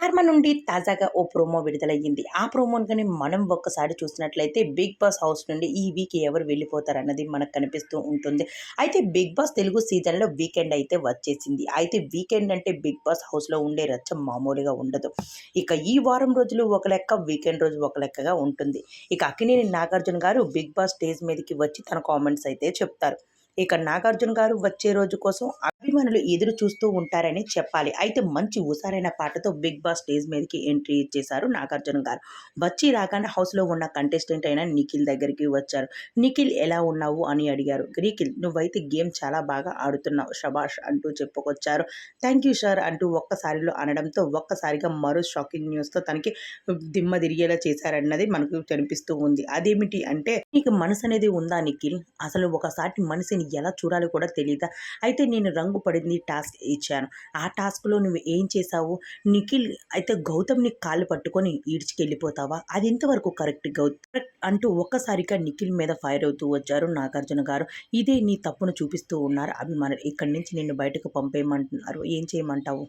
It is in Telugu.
'స్టార్మా' నుండి తాజాగా ఓ ప్రోమో విడుదలయ్యింది. ఆ ప్రోమోని గాని మనం ఒక్కసారి చూసినట్లయితే 'బిగ్ బాస్' హౌస్ నుండి ఈ వీక్ ఎవరు వెళ్ళిపోతారన్నది మనకు కనిపిస్తూ ఉంటుంది. అయితే 'బిగ్ బాస్' తెలుగు సీజన్‌లో వీకెండ్ అయితే వచ్చేసింది. అయితే వీకెండ్ అంటే 'బిగ్ బాస్' హౌస్‌లో ఉండే రచ్చ మామూలుగా ఉండదు. ఇక ఈ వారం రోజులు ఒక లెక్క, వీకెండ్ రోజు ఒక లెక్కగా ఉంటుంది. ఇక అక్కినేని నాగార్జున గారు 'బిగ్ బాస్' స్టేజ్ మీదకి వచ్చి తన కామెంట్స్ అయితే చెప్తారు. ఇక నాగార్జున గారు వచ్చే రోజు కోసం అభిమానులు ఎదురు చూస్తూ ఉంటారని చెప్పాలి. అయితే మంచి హుషారైన పాటతో 'బిగ్ బాస్' స్టేజ్ మీదకి ఎంట్రీ ఇచ్చేశారు నాగార్జున గారు. వచ్చి రాగానే హౌస్‌లో ఉన్న కంటెస్టెంట్ అయిన నిఖిల్ దగ్గరికి వచ్చారు. "నిఖిల్ ఎలా ఉన్నావు?" అని అడిగారు. "నిఖిల్ నువ్వైతే గేమ్ చాలా బాగా ఆడుతున్నావు. శభాష్" అంటూ చెప్పుకొచ్చారు. "థాంక్ యూ సార్" అంటూ ఒక్కసారిలో అనడంతో ఒక్కసారిగా మరో షాకింగ్ న్యూస్‌తో తనకి దిమ్మ తిరిగేలా చేశారన్నది మనకు కనిపిస్తూ ఉంది. అదేమిటి అంటే, "నీకు మనసనేది ఉందా నిఖిల్? అసలు ఒకసారి మనిషిని ఎలా చూడాలో కూడా తెలీదా? అయితే నేను రంగు పడింది టాస్క్ ఇచ్చాను. ఆ టాస్క్‌లో నువ్వు ఏం చేశావు? నిఖిల్ అయితే గౌతమ్‌ని కాళ్ళు పట్టుకొని ఈడ్చుకెళ్ళిపోతావా? అది ఎంతవరకు కరెక్ట్ కరెక్ట్" అంటూ ఒక్కసారిగా నిఖిల్ మీద ఫైర్ అవుతూ వచ్చారు నాగార్జున గారు. ఇదే నీ తప్పును చూపిస్తూ ఉన్నారు అభిమానులు. ఇక్కడి నుంచి నిన్ను బయటకు పంపేయమంటున్నారు. ఏం చేయమంటావు?